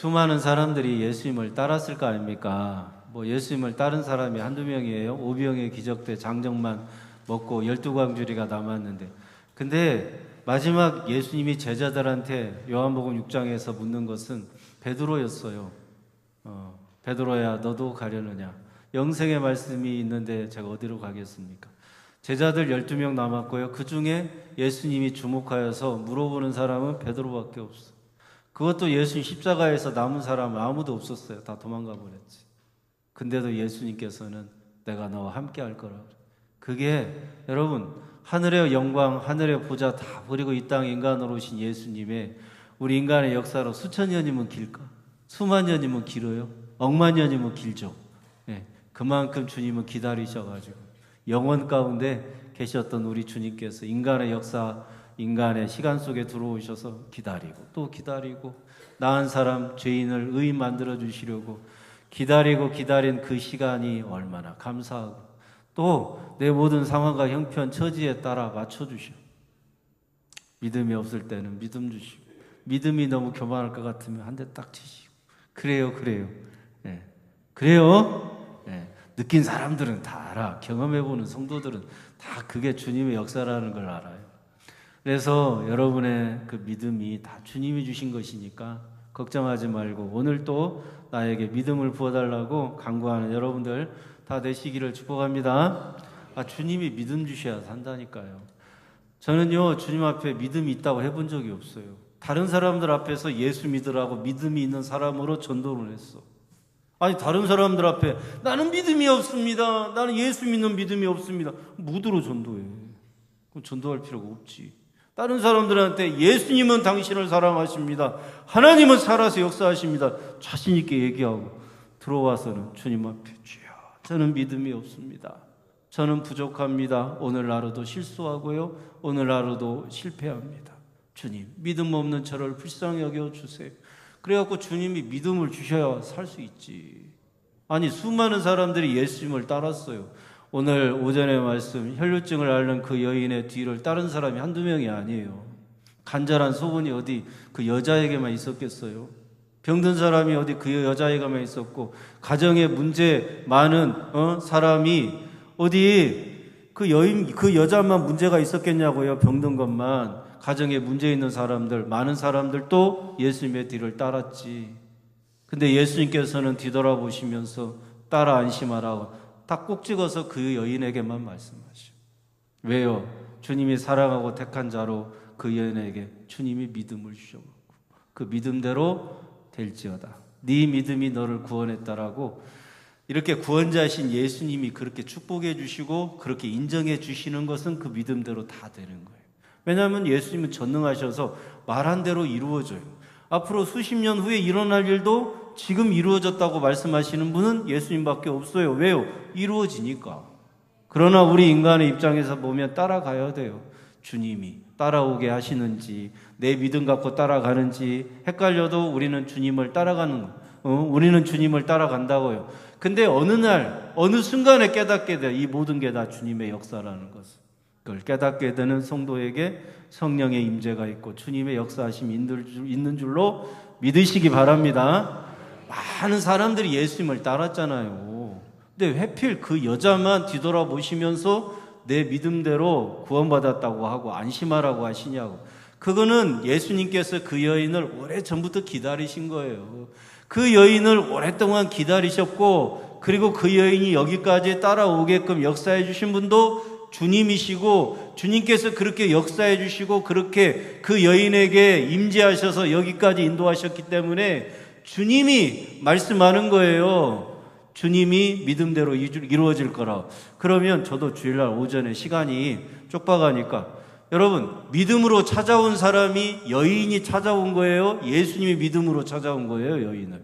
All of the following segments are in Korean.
수많은 사람들이 예수님을 따랐을 거 아닙니까? 뭐 예수님을 따른 사람이 한두 명이에요. 오병의 기적 때 장정만 먹고 12광주리가 남았는데, 근데 마지막 예수님이 제자들한테 요한복음 6장에서 묻는 것은 베드로였어요. 베드로야 너도 가려느냐? 영생의 말씀이 있는데 제가 어디로 가겠습니까? 제자들 12명 남았고요. 그 중에 예수님이 주목하여서 물어보는 사람은 베드로밖에 없어. 그것도 예수님 십자가에서 남은 사람은 아무도 없었어요. 다 도망가 버렸지. 근데도 예수님께서는 내가 너와 함께 할 거라고. 그게 여러분, 하늘의 영광, 하늘의 보좌 다 버리고 이 땅 인간으로 오신 예수님의 우리 인간의 역사로 수천 년이면 길까? 수만 년이면 길어요? 억만 년이면 길죠. 네, 그만큼 주님은 기다리셔가지고 영원 가운데 계셨던 우리 주님께서 인간의 역사, 인간의 시간 속에 들어오셔서 기다리고 또 기다리고 나은 사람, 죄인을 의인 만들어 주시려고 기다리고 기다린 그 시간이 얼마나 감사하고 또 내 모든 상황과 형편, 처지에 따라 맞춰주셔. 믿음이 없을 때는 믿음 주시고, 믿음이 너무 교만할 것 같으면 한 대 딱 치시고. 그래요. 네. 그래요. 네. 느낀 사람들은 다 알아. 경험해보는 성도들은 다 그게 주님의 역사라는 걸 알아요. 그래서 여러분의 그 믿음이 다 주님이 주신 것이니까 걱정하지 말고 오늘 또 나에게 믿음을 부어달라고 간구하는 여러분들 다 되시기를 축복합니다. 주님이 믿음 주셔야 산다니까요. 저는요, 주님 앞에 믿음이 있다고 해본 적이 없어요. 다른 사람들 앞에서 예수 믿으라고 믿음이 있는 사람으로 전도를 했어. 아니, 다른 사람들 앞에 나는 믿음이 없습니다. 나는 예수 믿는 믿음이 없습니다. 무드로 전도해. 그럼 전도할 필요가 없지. 다른 사람들한테 예수님은 당신을 사랑하십니다. 하나님은 살아서 역사하십니다. 자신 있게 얘기하고 들어와서는 주님 앞에 주여, 저는 믿음이 없습니다. 저는 부족합니다. 오늘 하루도 실수하고요. 오늘 하루도 실패합니다. 주님, 믿음 없는 저를 불쌍히 여겨 주세요. 그래갖고 주님이 믿음을 주셔야 살 수 있지. 아니, 수많은 사람들이 예수님을 따랐어요. 오늘 오전의 말씀, 혈루증을 앓는 그 여인의 뒤를 따른 사람이 한두 명이 아니에요. 간절한 소원이 어디 그 여자에게만 있었겠어요? 병든 사람이 어디 그 여자에게만 있었고, 가정에 문제 많은 사람이 어디 그 여자만 문제가 있었겠냐고요. 병든 것만. 가정에 문제 있는 사람들, 많은 사람들도 예수님의 뒤를 따랐지. 근데 예수님께서는 뒤돌아보시면서 따라 안심하라고 딱 꼭 찍어서 그 여인에게만 말씀하셔. 왜요? 주님이 사랑하고 택한 자로 그 여인에게 주님이 믿음을 주셔갖고 그 믿음대로 될지어다. 네 믿음이 너를 구원했다라고 이렇게 구원자이신 예수님이 그렇게 축복해 주시고 그렇게 인정해 주시는 것은 그 믿음대로 다 되는 거예요. 왜냐하면 예수님은 전능하셔서 말한 대로 이루어져요. 앞으로 수십 년 후에 일어날 일도 지금 이루어졌다고 말씀하시는 분은 예수님밖에 없어요. 왜요? 이루어지니까. 그러나 우리 인간의 입장에서 보면 따라가야 돼요. 주님이 따라오게 하시는지 내 믿음 갖고 따라가는지 헷갈려도 우리는 주님을 따라가는 거예요. 우리는 주님을 따라간다고요. 근데 어느 날 어느 순간에 깨닫게 돼요. 이 모든 게 다 주님의 역사라는 것을. 그걸 깨닫게 되는 성도에게 성령의 임재가 있고 주님의 역사하심이 있는 줄로 믿으시기 바랍니다. 많은 사람들이 예수님을 따랐잖아요. 근데 하필 그 여자만 뒤돌아보시면서 내 믿음대로 구원받았다고 하고 안심하라고 하시냐고. 그거는 예수님께서 그 여인을 오래전부터 기다리신 거예요. 그 여인을 오랫동안 기다리셨고, 그리고 그 여인이 여기까지 따라오게끔 역사해 주신 분도 주님이시고, 주님께서 그렇게 역사해 주시고 그렇게 그 여인에게 임재하셔서 여기까지 인도하셨기 때문에 주님이 말씀하는 거예요. 주님이 믿음대로 이루어질 거라. 그러면 저도 주일날 오전에 시간이 쪽박하니까 여러분, 믿음으로 찾아온 사람이 여인이 찾아온 거예요? 예수님이 믿음으로 찾아온 거예요? 여인을.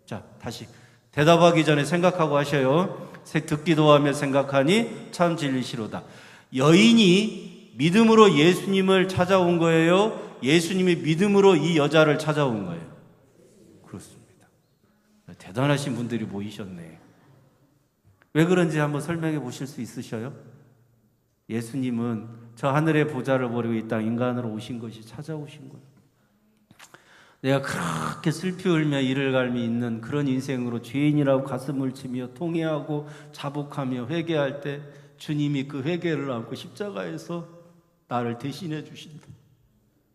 자, 다시 대답하기 전에 생각하고 하셔요. 듣기도 하며 생각하니 참 진리시로다. 여인이 믿음으로 예수님을 찾아온 거예요? 예수님이 믿음으로 이 여자를 찾아온 거예요? 그렇습니다. 대단하신 분들이 모이셨네. 왜 그런지 한번 설명해 보실 수 있으셔요? 예수님은 저 하늘의 보좌를 버리고 이 땅 인간으로 오신 것이 찾아오신 거예요. 내가 그렇게 슬피 울며 이를 갈미 있는 그런 인생으로 죄인이라고 가슴을 치며 통회하고 자복하며 회개할 때 주님이 그 회개를 안고 십자가에서 나를 대신해 주신다.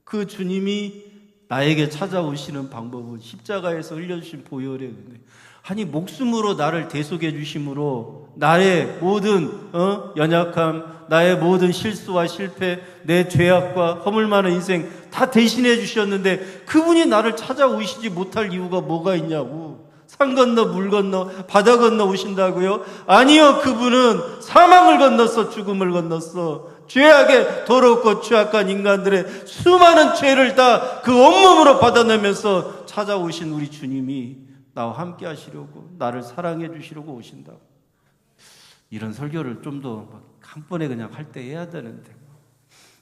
그 주님이 나에게 찾아오시는 방법은 십자가에서 흘려주신 보혈의 은혜. 아니 목숨으로 나를 대속해 주심으로 나의 모든 연약함, 나의 모든 실수와 실패, 내 죄악과 허물 많은 인생 다 대신해 주셨는데 그분이 나를 찾아오시지 못할 이유가 뭐가 있냐고. 산 건너 물 건너 바다 건너 오신다고요? 아니요, 그분은 사망을 건넜어, 죽음을 건넜어. 죄악에 더럽고 취약한 인간들의 수많은 죄를 다 그 온몸으로 받아내면서 찾아오신 우리 주님이 나와 함께 하시려고, 나를 사랑해 주시려고 오신다고. 이런 설교를 좀 더 한 번에 그냥 할 때 해야 되는데.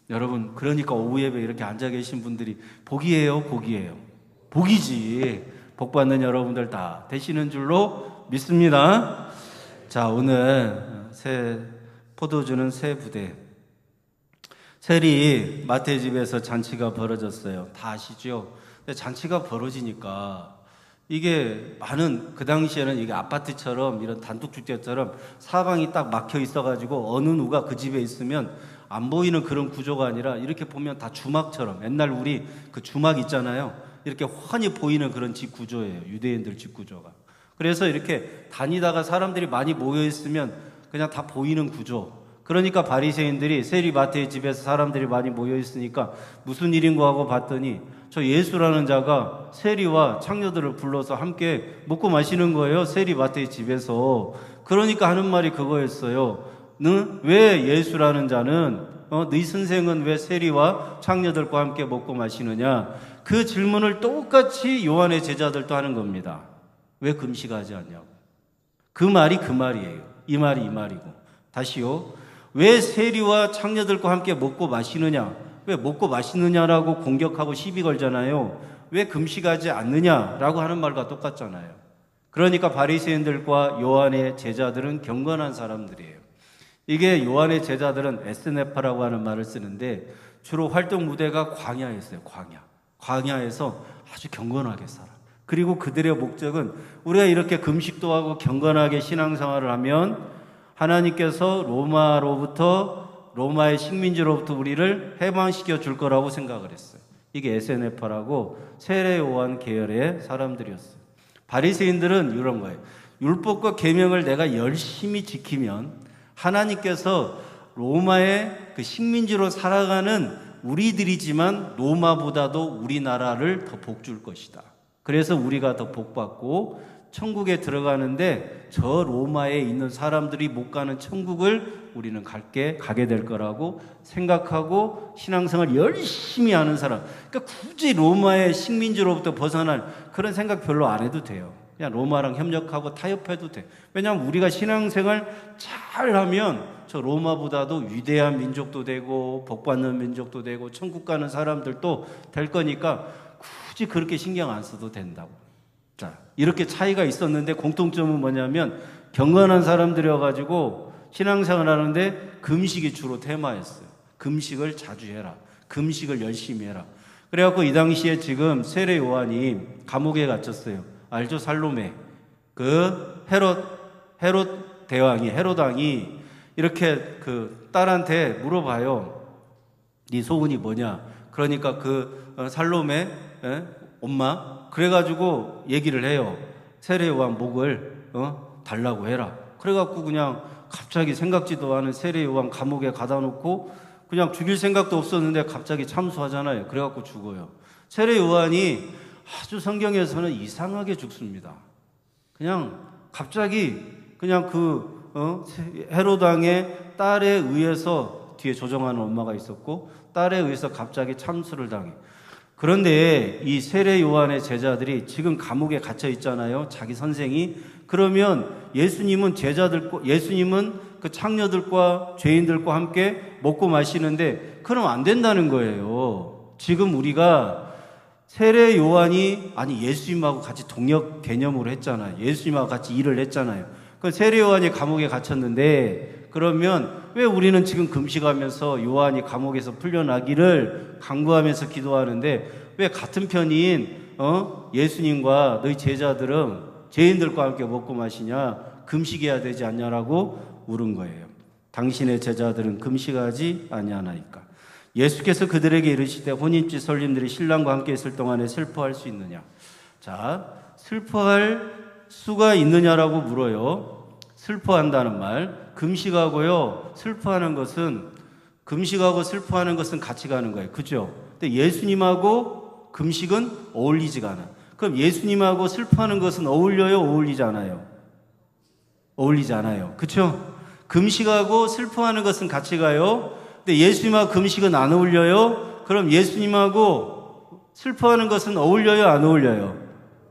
여러분, 그러니까 오후 예배 이렇게 앉아 계신 분들이 복이에요, 복이에요? 복이지. 복 받는 여러분들 다 되시는 줄로 믿습니다. 자, 오늘 새 포도주는 새 부대. 세리 마태 집에서 잔치가 벌어졌어요. 다 아시죠? 근데 잔치가 벌어지니까 이게 많은, 그 당시에는 이게 아파트처럼 이런 단독주택처럼 사방이 딱 막혀 있어가지고 어느 누가 그 집에 있으면 안 보이는 그런 구조가 아니라 이렇게 보면 다 주막처럼, 옛날 우리 그 주막 있잖아요. 이렇게 훤히 보이는 그런 집 구조예요. 유대인들 집 구조가. 그래서 이렇게 다니다가 사람들이 많이 모여 있으면 그냥 다 보이는 구조. 그러니까 바리새인들이 세리 마태의 집에서 사람들이 많이 모여 있으니까 무슨 일인가 하고 봤더니 저 예수라는 자가 세리와 창녀들을 불러서 함께 먹고 마시는 거예요. 세리 마태의 집에서. 그러니까 하는 말이 그거였어요. 왜 예수라는 자는 네 선생은 왜 세리와 창녀들과 함께 먹고 마시느냐? 그 질문을 똑같이 요한의 제자들도 하는 겁니다. 왜 금식하지 않냐고. 그 말이 그 말이에요. 이 말이 이 말이고. 다시요. 왜 세리와 창녀들과 함께 먹고 마시느냐? 왜 먹고 마시느냐라고 공격하고 시비 걸잖아요. 왜 금식하지 않느냐라고 하는 말과 똑같잖아요. 그러니까 바리새인들과 요한의 제자들은 경건한 사람들이에요. 이게 요한의 제자들은 에스네파라고 하는 말을 쓰는데 주로 활동 무대가 광야였어요. 광야에서 아주 경건하게 살아. 그리고 그들의 목적은 우리가 이렇게 금식도 하고 경건하게 신앙생활을 하면 하나님께서 로마의 식민지로부터 우리를 해방시켜 줄 거라고 생각을 했어요. 이게 에스네파라고 세례 요한 계열의 사람들이었어요. 바리새인들은 이런 거예요. 율법과 계명을 내가 열심히 지키면 하나님께서 로마의 그 식민지로 살아가는 우리들이지만 로마보다도 우리나라를 더 복 줄 것이다. 그래서 우리가 더 복받고 천국에 들어가는데 저 로마에 있는 사람들이 못 가는 천국을 우리는 가게 될 거라고 생각하고 신앙생활 열심히 하는 사람. 그러니까 굳이 로마의 식민지로부터 벗어날 그런 생각 별로 안 해도 돼요. 그냥 로마랑 협력하고 타협해도 돼. 왜냐하면 우리가 신앙생활 잘하면 저 로마보다도 위대한 민족도 되고 복받는 민족도 되고 천국 가는 사람들도 될 거니까 굳이 그렇게 신경 안 써도 된다고. 자, 이렇게 차이가 있었는데 공통점은 뭐냐면 경건한 사람들이어가지고 신앙생활 하는데 금식이 주로 테마였어요. 금식을 자주 해라. 금식을 열심히 해라. 그래갖고 이 당시에 지금 세례 요한이 감옥에 갇혔어요. 알죠? 살로메. 그 헤롯 왕이 이렇게 그 딸한테 물어봐요. 네 소원이 뭐냐? 그러니까 그 살로메 엄마 그래가지고 얘기를 해요. 세례 요한 목을 달라고 해라. 그래갖고 그냥 갑자기 생각지도 않은 세례 요한 감옥에 가다 놓고 그냥 죽일 생각도 없었는데 갑자기 참수하잖아요. 그래갖고 죽어요. 세례 요한이 아주 성경에서는 이상하게 죽습니다. 그냥 갑자기 그냥 헤롯 왕의 딸에 의해서 뒤에 조정하는 엄마가 있었고 딸에 의해서 갑자기 참수를 당해. 그런데 이 세례 요한의 제자들이 지금 감옥에 갇혀 있잖아요. 자기 선생이. 그러면 예수님은 그 창녀들과 죄인들과 함께 먹고 마시는데 그럼 안 된다는 거예요. 지금 우리가 세례 요한이 예수님하고 같이 동역 개념으로 했잖아요. 예수님하고 같이 일을 했잖아요. 그 세례 요한이 감옥에 갇혔는데 그러면 왜 우리는 지금 금식하면서 요한이 감옥에서 풀려나기를 간구하면서 기도하는데 왜 같은 편인 예수님과 너희 제자들은 죄인들과 함께 먹고 마시냐? 금식해야 되지 않냐라고 물은 거예요. 당신의 제자들은 금식하지 아니하나이까? 예수께서 그들에게 이르시되 혼인집 설림들이 신랑과 함께 있을 동안에 슬퍼할 수 있느냐? 자, 슬퍼할 수가 있느냐라고 물어요. 슬퍼한다는 말, 금식하고요, 슬퍼하는 것은, 금식하고 슬퍼하는 것은 같이 가는 거예요. 그죠? 근데 예수님하고 금식은 어울리지가 않아. 그럼 예수님하고 슬퍼하는 것은 어울려요? 어울리지 않아요? 어울리지 않아요. 그쵸? 금식하고 슬퍼하는 것은 같이 가요. 근데 예수님하고 금식은 안 어울려요? 그럼 예수님하고 슬퍼하는 것은 어울려요? 안 어울려요?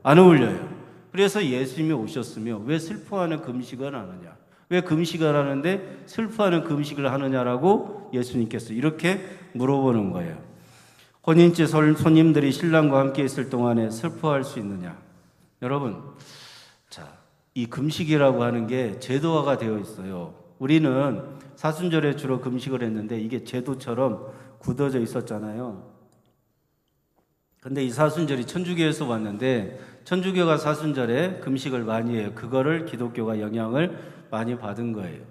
안 어울려요. 그래서 예수님이 오셨으며 왜 슬퍼하는 금식을 하느냐? 왜 금식을 하는데 슬퍼하는 금식을 하느냐라고 예수님께서 이렇게 물어보는 거예요. 혼인집 손님들이 신랑과 함께 있을 동안에 슬퍼할 수 있느냐? 여러분, 자, 이 금식이라고 하는 게 제도화가 되어 있어요. 우리는 사순절에 주로 금식을 했는데 이게 제도처럼 굳어져 있었잖아요. 근데 이 사순절이 천주교에서 왔는데 천주교가 사순절에 금식을 많이 해요. 그거를 기독교가 영향을 많이 받은 거예요.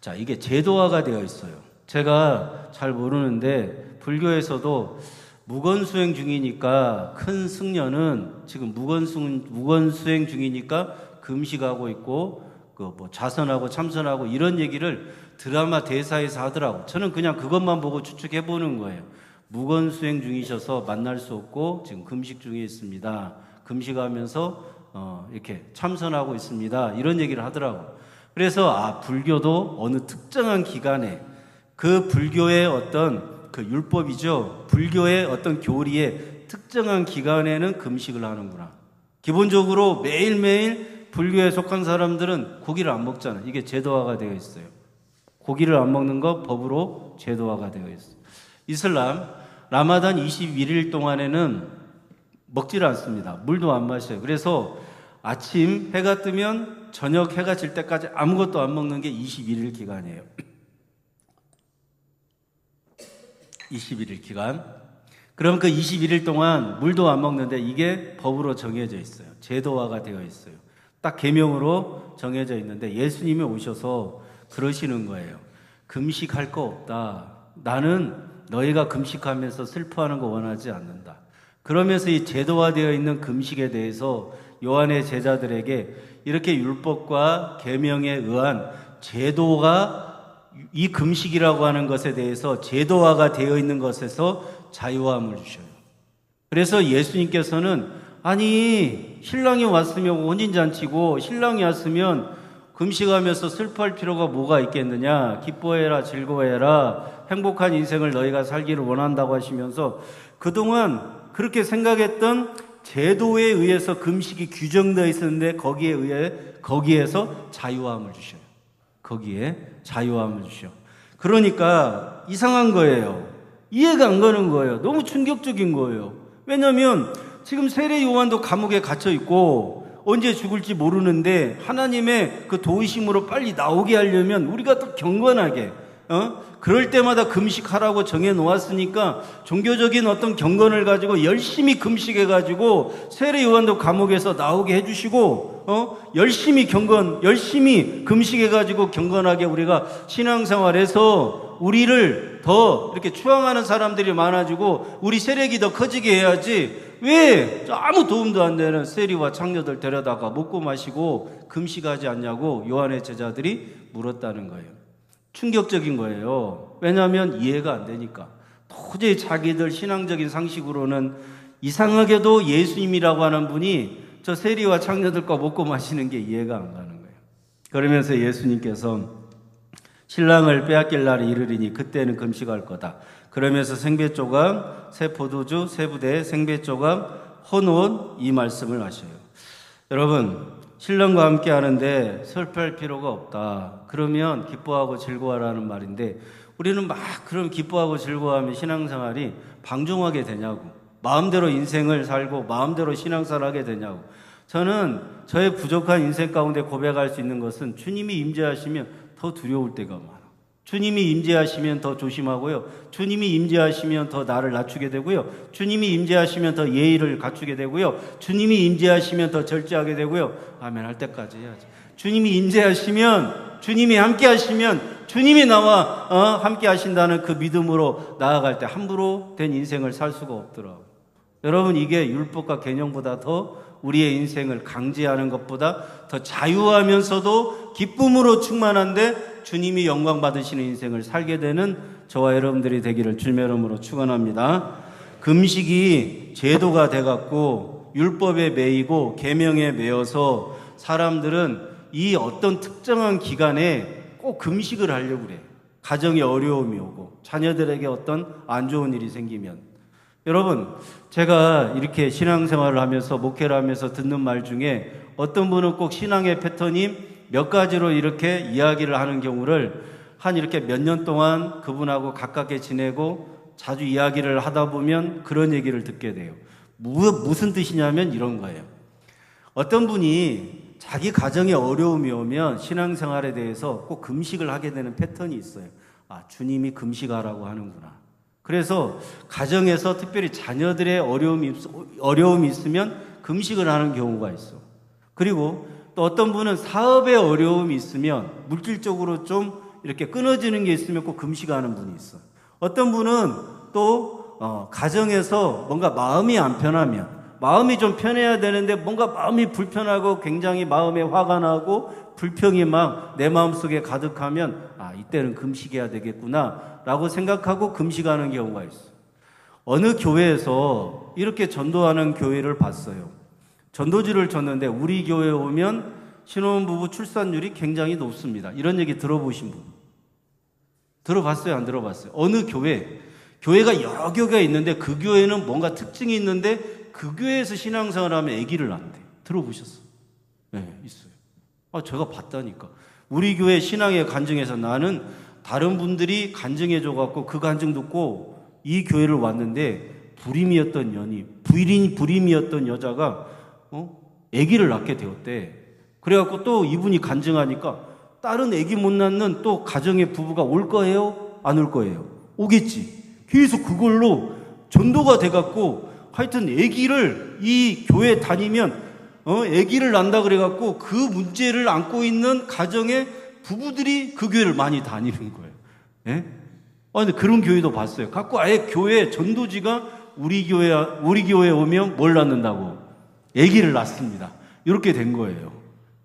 자, 이게 제도화가 되어 있어요. 제가 잘 모르는데 불교에서도 무건수행 중이니까 큰 승려는 지금 무건수행 중이니까 금식하고 있고 자선하고 참선하고 이런 얘기를 드라마 대사에서 하더라고. 저는 그냥 그것만 보고 추측해 보는 거예요. 무건수행 중이셔서 만날 수 없고 지금 금식 중에 있습니다. 금식하면서 이렇게 참선하고 있습니다. 이런 얘기를 하더라고. 그래서 불교도 어느 특정한 기간에 그 불교의 어떤 그 율법이죠. 불교의 어떤 교리의 특정한 기간에는 금식을 하는구나. 기본적으로 매일매일 불교에 속한 사람들은 고기를 안 먹잖아요. 이게 제도화가 되어 있어요. 고기를 안 먹는 거 법으로 제도화가 되어 있어요. 이슬람 라마단 21일 동안에는 먹지를 않습니다. 물도 안 마셔요. 그래서 아침 해가 뜨면 저녁 해가 질 때까지 아무것도 안 먹는 게 21일 기간이에요. 21일 기간. 그럼 그 21일 동안 물도 안 먹는데 이게 법으로 정해져 있어요. 제도화가 되어 있어요. 딱 계명으로 정해져 있는데 예수님이 오셔서 그러시는 거예요. 금식할 거 없다. 나는 너희가 금식하면서 슬퍼하는 거 원하지 않는다. 그러면서 이 제도화되어 있는 금식에 대해서 요한의 제자들에게 이렇게 율법과 계명에 의한 제도가 이 금식이라고 하는 것에 대해서 제도화가 되어 있는 것에서 자유함을 주셔요. 그래서 예수님께서는 아니 신랑이 왔으면 혼인잔치고 신랑이 왔으면 금식하면서 슬퍼할 필요가 뭐가 있겠느냐. 기뻐해라 즐거워해라 행복한 인생을 너희가 살기를 원한다고 하시면서 그동안 그렇게 생각했던 제도에 의해서 금식이 규정되어 있었는데 거기에서 자유함을 주셔요. 거기에 자유함을 주셔. 그러니까 이상한 거예요. 이해가 안 가는 거예요. 너무 충격적인 거예요. 왜냐하면 지금 세례 요한도 감옥에 갇혀 있고 언제 죽을지 모르는데 하나님의 그 도우심으로 빨리 나오게 하려면 우리가 더 경건하게 그럴 때마다 금식하라고 정해 놓았으니까 종교적인 어떤 경건을 가지고 열심히 금식해가지고 세례 요한도 감옥에서 나오게 해주시고 열심히 금식해가지고 경건하게 우리가 신앙생활에서 우리를 더 이렇게 추앙하는 사람들이 많아지고 우리 세력이 더 커지게 해야지. 왜 아무 도움도 안 되는 세리와 창녀들 데려다가 먹고 마시고 금식하지 않냐고 요한의 제자들이 물었다는 거예요. 충격적인 거예요. 왜냐하면 이해가 안 되니까. 도저히 자기들 신앙적인 상식으로는 이상하게도 예수님이라고 하는 분이 저 세리와 창녀들과 먹고 마시는 게 이해가 안 가는 거예요. 그러면서 예수님께서 신랑을 빼앗길 날이 이르리니 그때는 금식할 거다. 그러면서 생배조각, 새 포도주, 새 부대, 생배조각, 헌옷 이 말씀을 하셔요. 여러분 신랑과 함께 하는데 슬퍼할 필요가 없다. 그러면 기뻐하고 즐거워하라는 말인데 우리는 막 그럼 기뻐하고 즐거워하면 신앙생활이 방종하게 되냐고, 마음대로 인생을 살고 마음대로 신앙생활하게 되냐고. 저는 저의 부족한 인생 가운데 고백할 수 있는 것은 주님이 임재하시면 더 두려울 때가 많아. 주님이 임재하시면 더 조심하고요. 주님이 임재하시면 더 나를 낮추게 되고요. 주님이 임재하시면 더 예의를 갖추게 되고요. 주님이 임재하시면 더 절제하게 되고요. 아멘 할 때까지 해야지. 주님이 임재하시면, 주님이 함께 하시면, 주님이 나와 함께 하신다는 그 믿음으로 나아갈 때 함부로 된 인생을 살 수가 없더라고요. 여러분, 이게 율법과 계명보다 더 우리의 인생을 강제하는 것보다 더 자유하면서도 기쁨으로 충만한데 주님이 영광 받으시는 인생을 살게 되는 저와 여러분들이 되기를 주님의 이름으로 축원합니다. 금식이 제도가 돼갖고 율법에 매이고 계명에 매여서 사람들은 이 어떤 특정한 기간에 꼭 금식을 하려고 그래. 가정에 어려움이 오고 자녀들에게 어떤 안 좋은 일이 생기면. 여러분, 제가 이렇게 신앙생활을 하면서 목회를 하면서 듣는 말 중에 어떤 분은 꼭 신앙의 패턴이 몇 가지로 이렇게 이야기를 하는 경우를 한 이렇게 몇 년 동안 그분하고 가깝게 지내고 자주 이야기를 하다 보면 그런 얘기를 듣게 돼요. 무슨 뜻이냐면 이런 거예요. 어떤 분이 자기 가정에 어려움이 오면 신앙생활에 대해서 꼭 금식을 하게 되는 패턴이 있어요. 아, 주님이 금식하라고 하는구나. 그래서 가정에서 특별히 자녀들의 어려움이 있으면 금식을 하는 경우가 있어. 그리고 또 어떤 분은 사업에 어려움이 있으면 물질적으로 좀 이렇게 끊어지는 게 있으면 꼭 금식하는 분이 있어. 어떤 분은 또 가정에서 뭔가 마음이 안 편하면, 마음이 좀 편해야 되는데 뭔가 마음이 불편하고 굉장히 마음에 화가 나고 불평이 막 내 마음속에 가득하면 아, 이때는 금식해야 되겠구나 라고 생각하고 금식하는 경우가 있어. 어느 교회에서 이렇게 전도하는 교회를 봤어요. 전도지를 줬는데 우리 교회에 오면 신혼부부 출산율이 굉장히 높습니다. 이런 얘기 들어보신 분? 들어봤어요? 안 들어봤어요? 어느 교회가 여러 교회가 있는데 그 교회는 뭔가 특징이 있는데 그 교회에서 신앙생활을 하면 아기를 낳는데 들어보셨어요? 네, 있어요. 아, 제가 봤다니까. 우리 교회 신앙의 간증에서 나는 다른 분들이 간증해줘갖고 그 간증 듣고 이 교회를 왔는데 불임이었던 여자가 아기를 낳게 되었대. 그래갖고 또 이분이 간증하니까 다른 아기 못 낳는 또 가정의 부부가 올 거예요? 안 올 거예요? 오겠지. 계속 그걸로 전도가 돼갖고 하여튼 아기를 이 교회 다니면 아기를 낳는다 그래갖고 그 문제를 안고 있는 가정의 부부들이 그 교회를 많이 다니는 거예요. 예? 근데 그런 교회도 봤어요. 갖고 아예 교회 전도지가 우리 교회에 오면 뭘 낳는다고? 아기를 낳습니다. 이렇게 된 거예요.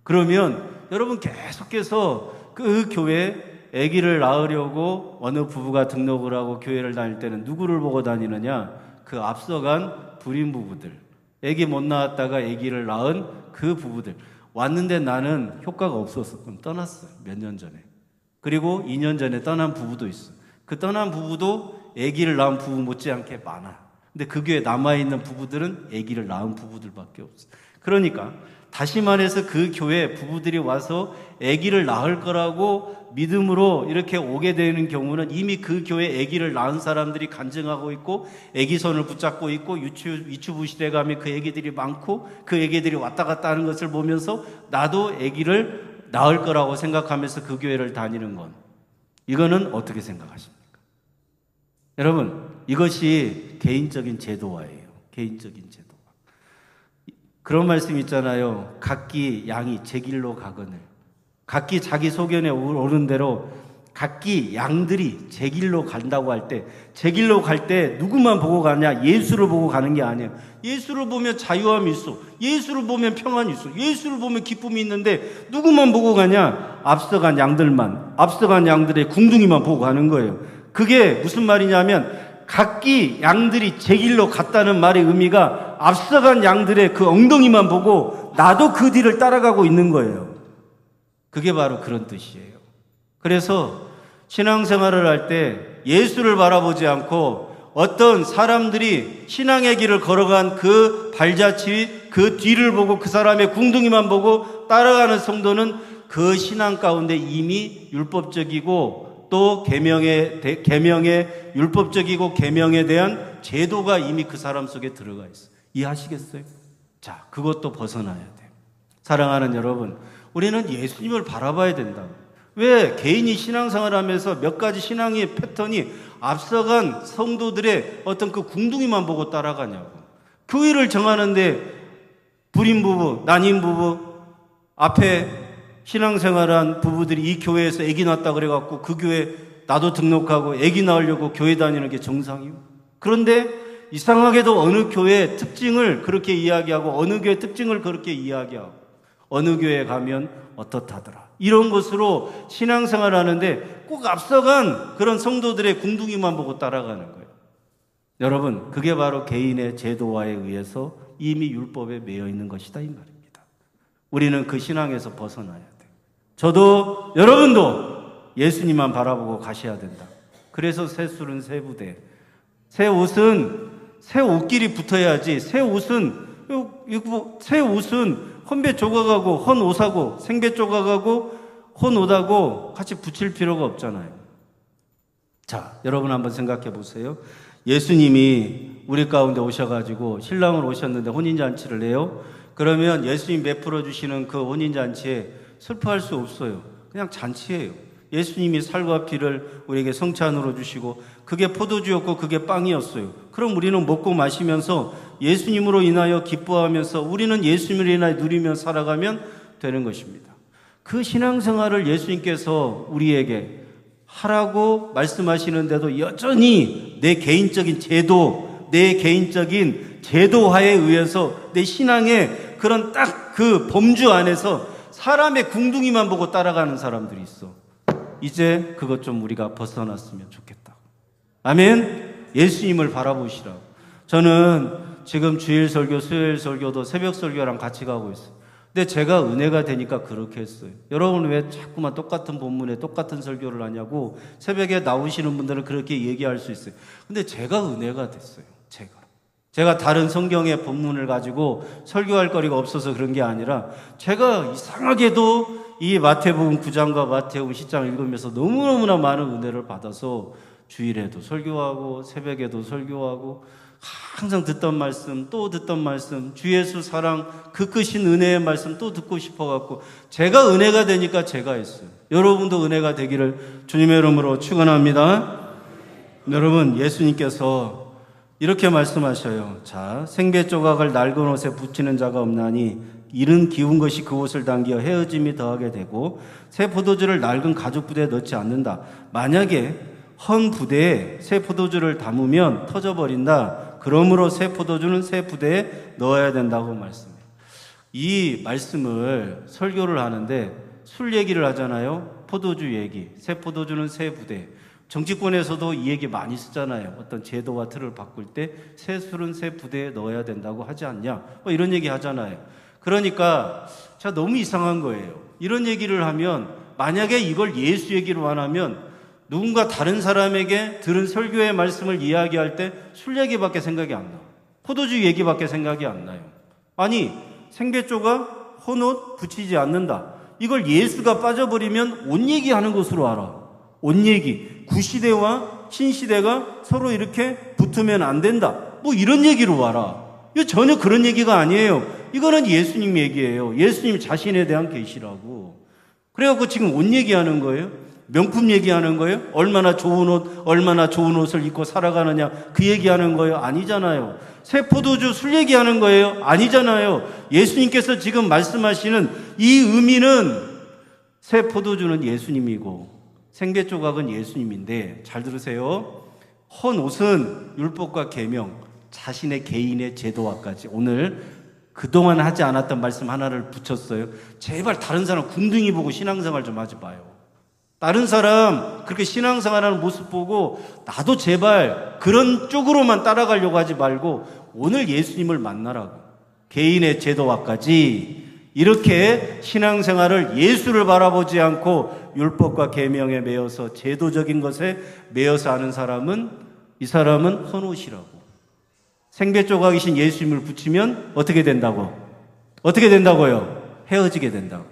그러면 여러분 계속해서 그 교회 아기를 낳으려고 어느 부부가 등록을 하고 교회를 다닐 때는 누구를 보고 다니느냐? 그 앞서간 불임 부부들. 아기 못 낳았다가 아기를 낳은 그 부부들. 왔는데 나는 효과가 없어서 떠났어요. 몇 년 전에. 그리고 2년 전에 떠난 부부도 있어. 그 떠난 부부도 아기를 낳은 부부 못지않게 많아. 근데 그 교회에 남아있는 부부들은 아기를 낳은 부부들밖에 없어. 그러니까 다시 말해서 그 교회 부부들이 와서 아기를 낳을 거라고 믿음으로 이렇게 오게 되는 경우는 이미 그 교회 아기를 낳은 사람들이 간증하고 있고 아기 손을 붙잡고 있고 유추부시대 가면 그 아기들이 많고 그 아기들이 왔다 갔다 하는 것을 보면서 나도 아기를 낳을 거라고 생각하면서 그 교회를 다니는 건 이거는 어떻게 생각하십니까? 여러분, 이것이 개인적인 제도화예요. 개인적인 제도화. 그런 말씀 있잖아요. 각기 양이 제 길로 가거늘. 각기 자기 소견에 오른 대로 각기 양들이 제 길로 간다고 할 때, 제 길로 갈 때 누구만 보고 가냐? 예수를 보고 가는 게 아니에요. 예수를 보면 자유함이 있어. 예수를 보면 평안이 있어. 예수를 보면 기쁨이 있는데 누구만 보고 가냐? 앞서간 양들의 궁둥이만 보고 가는 거예요. 그게 무슨 말이냐면 각기 양들이 제 길로 갔다는 말의 의미가 앞서간 양들의 그 엉덩이만 보고 나도 그 뒤를 따라가고 있는 거예요. 그게 바로 그런 뜻이에요. 그래서 신앙생활을 할 때 예수를 바라보지 않고 어떤 사람들이 신앙의 길을 걸어간 그 발자취, 그 뒤를 보고 그 사람의 궁둥이만 보고 따라가는 성도는 그 신앙 가운데 이미 율법적이고 또 계명의 율법적이고 계명에 대한 제도가 이미 그 사람 속에 들어가 있어요. 이해하시겠어요? 자, 그것도 벗어나야 돼요. 사랑하는 여러분, 우리는 예수님을 바라봐야 된다. 왜 개인이 신앙생활 하면서 몇 가지 신앙의 패턴이 앞서간 성도들의 어떤 그 궁둥이만 보고 따라가냐고. 교회를 정하는데 불임 부부, 난임 부부, 앞에 신앙생활한 부부들이 이 교회에서 아기 낳았다 그래갖고 그 교회 나도 등록하고 아기 낳으려고 교회 다니는 게 정상이요. 그런데 이상하게도 어느 교회의 특징을 그렇게 이야기하고 어느 교회의 특징을 그렇게 이야기하고 어느 교회에 가면 어떻다더라. 이런 것으로 신앙생활 하는데 꼭 앞서간 그런 성도들의 궁둥이만 보고 따라가는 거예요. 여러분, 그게 바로 개인의 제도화에 의해서 이미 율법에 매여 있는 것이다 이 말입니다. 우리는 그 신앙에서 벗어나야 돼. 저도 여러분도 예수님만 바라보고 가셔야 된다. 그래서 새 술은 새 부대, 새 옷은 새 옷끼리 붙어야지. 새 옷은 헌배 조각하고 헌 옷하고 생배 조각하고 헌 옷하고 같이 붙일 필요가 없잖아요. 자, 여러분 한번 생각해 보세요. 예수님이 우리 가운데 오셔가지고 신랑을 오셨는데 혼인잔치를 해요. 그러면 예수님 베풀어 주시는 그 혼인잔치에 슬퍼할 수 없어요. 그냥 잔치예요. 예수님이 살과 피를 우리에게 성찬으로 주시고 그게 포도주였고 그게 빵이었어요. 그럼 우리는 먹고 마시면서 예수님으로 인하여 기뻐하면서 우리는 예수님으로 인하여 누리며 살아가면 되는 것입니다. 그 신앙생활을 예수님께서 우리에게 하라고 말씀하시는데도 여전히 내 개인적인 제도, 내 개인적인 제도화에 의해서 내 신앙의 그런 딱 그 범주 안에서 사람의 궁둥이만 보고 따라가는 사람들이 있어. 이제 그것 좀 우리가 벗어났으면 좋겠다. 아멘. 예수님을 바라보시라고. 저는 지금 주일 설교, 수요일 설교도 새벽 설교랑 같이 가고 있어요. 근데 제가 은혜가 되니까 그렇게 했어요. 여러분 왜 자꾸만 똑같은 본문에 똑같은 설교를 하냐고 새벽에 나오시는 분들은 그렇게 얘기할 수 있어요. 근데 제가 은혜가 됐어요. 제가 다른 성경의 본문을 가지고 설교할 거리가 없어서 그런 게 아니라 제가 이상하게도 이 마태복음 9장과 마태복음 10장 읽으면서 너무너무나 많은 은혜를 받아서 주일에도 설교하고 새벽에도 설교하고 항상 듣던 말씀 또 듣던 말씀 주 예수 사랑 그 크신 은혜의 말씀 또 듣고 싶어갖고 제가 은혜가 되니까 제가 했어요. 여러분도 은혜가 되기를 주님의 이름으로 축원합니다. 여러분, 예수님께서 이렇게 말씀하셔요. 자, 생배 조각을 낡은 옷에 붙이는 자가 없나니 이른 기운 것이 그 옷을 당겨 헤어짐이 더하게 되고 새 포도주를 낡은 가죽 부대에 넣지 않는다. 만약에 헌 부대에 새 포도주를 담으면 터져버린다. 그러므로 새 포도주는 새 부대에 넣어야 된다고 말씀해요. 이 말씀을 설교를 하는데 술 얘기를 하잖아요. 포도주 얘기. 새 포도주는 새 부대. 정치권에서도 이 얘기 많이 쓰잖아요. 어떤 제도와 틀을 바꿀 때 새 술은 새 부대에 넣어야 된다고 하지 않냐. 뭐 이런 얘기 하잖아요. 그러니까 제가 너무 이상한 거예요. 이런 얘기를 하면 만약에 이걸 예수 얘기로 안 하면 누군가 다른 사람에게 들은 설교의 말씀을 이야기할 때 술 얘기밖에 생각이 안 나요. 포도주 얘기밖에 생각이 안 나요. 아니, 생배조가 헌옷 붙이지 않는다. 이걸 예수가 빠져버리면 옷 얘기하는 것으로 알아. 옷 얘기. 구시대와 신시대가 서로 이렇게 붙으면 안 된다. 뭐 이런 얘기로 와라. 이거 전혀 그런 얘기가 아니에요. 이거는 예수님 얘기예요. 예수님 자신에 대한 계시라고. 그래갖고 지금 옷 얘기하는 거예요. 명품 얘기하는 거예요. 얼마나 좋은 옷을 입고 살아가느냐 그 얘기하는 거예요. 아니잖아요. 새 포도주 술 얘기하는 거예요. 아니잖아요. 예수님께서 지금 말씀하시는 이 의미는 새 포도주는 예수님이고 생배 조각은 예수님인데 잘 들으세요. 헌 옷은 율법과 계명, 자신의 개인의 제도화까지 오늘 그동안 하지 않았던 말씀 하나를 붙였어요. 제발 다른 사람 궁둥이 보고 신앙생활 좀 하지 마요. 다른 사람 그렇게 신앙생활하는 모습 보고 나도 제발 그런 쪽으로만 따라가려고 하지 말고 오늘 예수님을 만나라고. 개인의 제도화까지 이렇게 신앙생활을 예수를 바라보지 않고 율법과 계명에 매여서 제도적인 것에 매여서 하는 사람은 이 사람은 헌옷이라고. 생배 조각이신 예수님을 붙이면 어떻게 된다고? 어떻게 된다고요? 헤어지게 된다고.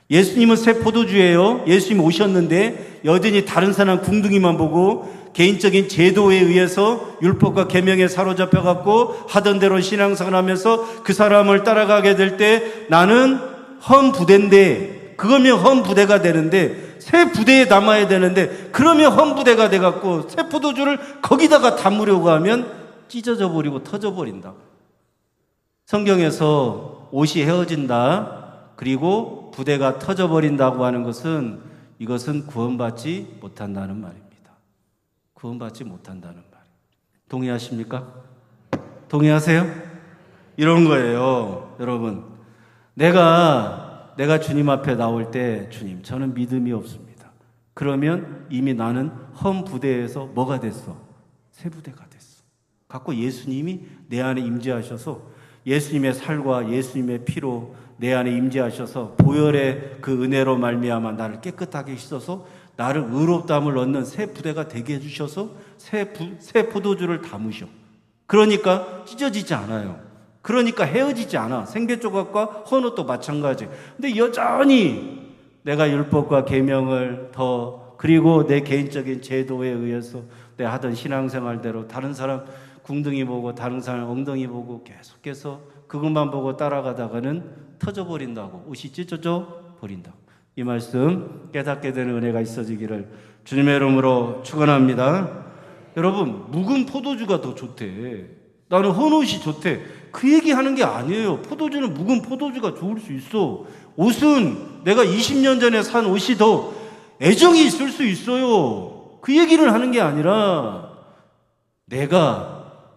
예수님은 새 포도주예요. 예수님 오셨는데 여전히 다른 사람 궁둥이만 보고 개인적인 제도에 의해서 율법과 계명에 사로잡혀 갖고 하던 대로 신앙생활 하면서 그 사람을 따라가게 될 때 나는 헌 부대인데 그거면 헌 부대가 되는데 새 부대에 담아야 되는데, 그러면 헌 부대가 돼갖고 새 포도주를 거기다가 담으려고 하면 찢어져 버리고 터져 버린다고. 성경에서 옷이 헤어진다, 그리고 부대가 터져 버린다고 하는 것은, 이것은 구원받지 못한다는 말입니다. 구원받지 못한다는 말. 동의하십니까? 동의하세요? 이런 거예요, 여러분. 내가 주님 앞에 나올 때, 주님, 저는 믿음이 없습니다. 그러면 이미 나는 헌 부대에서 뭐가 됐어? 새 부대가 됐어. 갖고 예수님이 내 안에 임재하셔서, 예수님의 살과 예수님의 피로 내 안에 임재하셔서 보혈의 그 은혜로 말미암아 나를 깨끗하게 씻어서 나를 의롭다함을 얻는 새 부대가 되게 해주셔서 새 포도주를 담으셔. 그러니까 찢어지지 않아요. 그러니까 헤어지지 않아. 생배 조각과 헌옷도 마찬가지. 근데 여전히 내가 율법과 계명을 그리고 내 개인적인 제도에 의해서 내 하던 신앙생활대로 다른 사람 궁둥이 보고 다른 사람 엉덩이 보고 계속해서 그것만 보고 따라가다가는 터져버린다고. 옷이 찢어져 버린다고. 이 말씀 깨닫게 되는 은혜가 있어지기를 주님의 이름으로 축원합니다. 여러분, 묵은 포도주가 더 좋대. 나는 헌옷이 좋대. 그 얘기하는 게 아니에요. 포도주는 묵은 포도주가 좋을 수 있어. 옷은 내가 20년 전에 산 옷이 더 애정이 있을 수 있어요. 그 얘기를 하는 게 아니라, 내가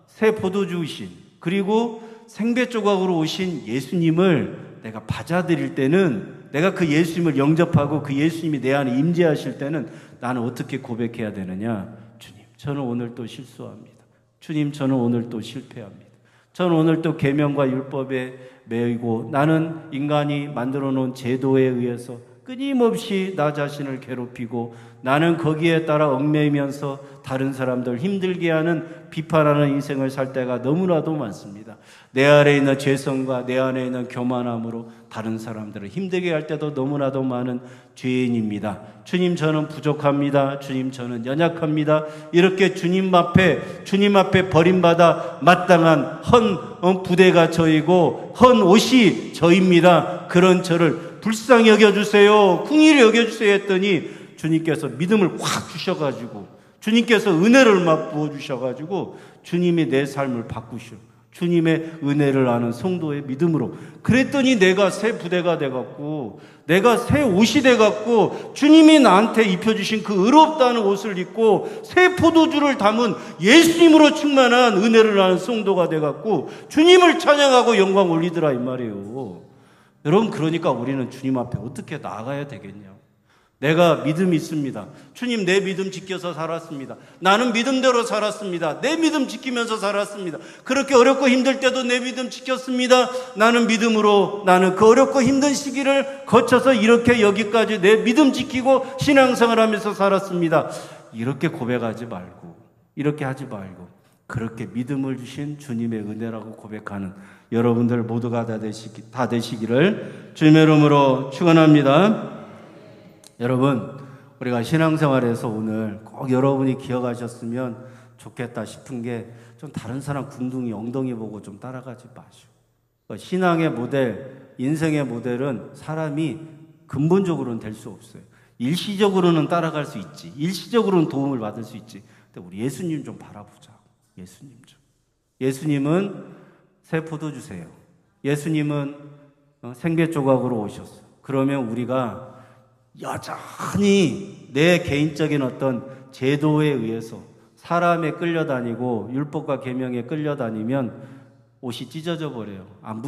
새 포도주이신, 그리고 생배 조각으로 오신 예수님을 내가 받아들일 때는, 내가 그 예수님을 영접하고 그 예수님이 내 안에 임재하실 때는 나는 어떻게 고백해야 되느냐? 주님, 저는 오늘 또 실수합니다. 주님, 저는 오늘 또 실패합니다. 저는 오늘 또 계명과 율법에 매이고, 나는 인간이 만들어 놓은 제도에 의해서 끊임없이 나 자신을 괴롭히고, 나는 거기에 따라 얽매이면서 다른 사람들 힘들게 하는, 비판하는 인생을 살 때가 너무나도 많습니다. 내 안에 있는 죄성과 내 안에 있는 교만함으로 다른 사람들을 힘들게 할 때도 너무나도 많은 죄인입니다. 주님, 저는 부족합니다. 주님, 저는 연약합니다. 이렇게 주님 앞에 버림받아 마땅한 헌 부대가 저이고 헌 옷이 저입니다. 그런 저를 불쌍히 여겨주세요, 긍휼히 여겨주세요 했더니 주님께서 믿음을 확 주셔가지고, 주님께서 은혜를 막 부어주셔가지고 주님이 내 삶을 바꾸셔. 주님의 은혜를 아는 성도의 믿음으로. 그랬더니 내가 새 부대가 돼갖고, 내가 새 옷이 돼갖고, 주님이 나한테 입혀주신 그 의롭다는 옷을 입고 새 포도주를 담은 예수님으로 충만한 은혜를 아는 성도가 돼갖고 주님을 찬양하고 영광 올리더라, 이 말이에요. 여러분, 그러니까 우리는 주님 앞에 어떻게 나아가야 되겠냐? 내가 믿음이 있습니다. 주님, 내 믿음 지켜서 살았습니다. 나는 믿음대로 살았습니다. 내 믿음 지키면서 살았습니다. 그렇게 어렵고 힘들 때도 내 믿음 지켰습니다. 나는 믿음으로, 나는 그 어렵고 힘든 시기를 거쳐서 이렇게 여기까지 내 믿음 지키고 신앙생활 하면서 살았습니다. 이렇게 고백하지 말고, 이렇게 하지 말고, 그렇게 믿음을 주신 주님의 은혜라고 고백하는 여러분들 모두가 다 되시기를 주님의 이름으로 축원합니다. 여러분, 우리가 신앙생활에서 오늘 꼭 여러분이 기억하셨으면 좋겠다 싶은 게, 좀 다른 사람 궁둥이 엉덩이 보고 좀 따라가지 마시고. 신앙의 모델, 인생의 모델은 사람이 근본적으로는 될 수 없어요. 일시적으로는 따라갈 수 있지, 일시적으로는 도움을 받을 수 있지. 근데 우리 예수님 좀 바라보자. 예수님 좀. 예수님은 새 포도주세요. 예수님은 생배 조각으로 오셨어요. 그러면 우리가 여전히 내 개인적인 어떤 제도에 의해서 사람에 끌려다니고 율법과 계명에 끌려다니면 옷이 찢어져 버려요. 안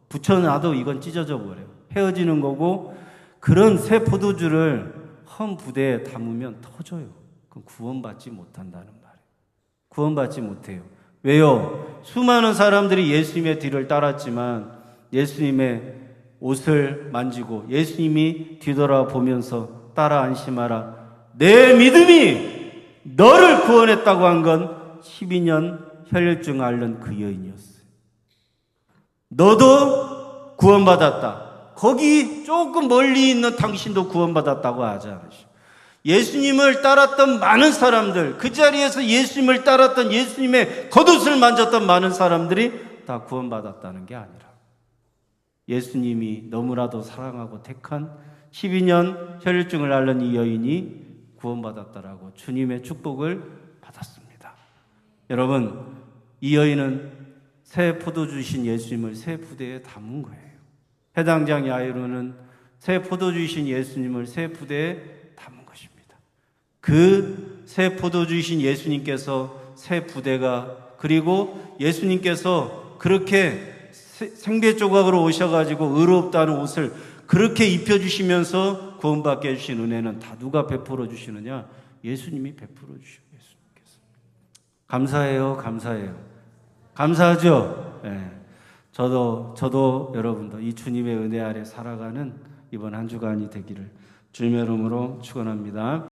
붙여놔도 이건 찢어져 버려요. 헤어지는 거고, 그런 새 포도주를 헌 부대에 담으면 터져요. 그럼 구원받지 못한다는 말이에요. 구원받지 못해요. 왜요? 수많은 사람들이 예수님의 뒤를 따랐지만 예수님의 옷을 만지고 예수님이 뒤돌아보면서 따라 안심하라, 내 믿음이 너를 구원했다고 한 건 12년 혈혈증 앓는 그 여인이었어요. 너도 구원받았다. 거기 조금 멀리 있는 당신도 구원받았다고 하지 않으시오. 예수님을 따랐던 많은 사람들, 그 자리에서 예수님을 따랐던, 예수님의 겉옷을 만졌던 많은 사람들이 다 구원받았다는 게 아니라, 예수님이 너무나도 사랑하고 택한 12년 혈류증을 앓는 이 여인이 구원받았다라고 주님의 축복을 받았습니다. 여러분, 이 여인은 새 포도주이신 예수님을 새 부대에 담은 거예요. 해당장 야이로는 새 포도주이신 예수님을 새 부대에 담은 것입니다. 그 새 포도주이신 예수님께서 새 부대가, 그리고 예수님께서 그렇게 생배 조각으로 오셔가지고 의롭다는 옷을 그렇게 입혀주시면서 구원받게 해주신 은혜는 다 누가 베풀어 주시느냐? 예수님이 베풀어 주시고, 예수님께서. 감사해요, 감사해요. 감사하죠? 네. 저도 여러분도 이 주님의 은혜 아래 살아가는 이번 한 주간이 되기를 주님의 이름으로 축원합니다.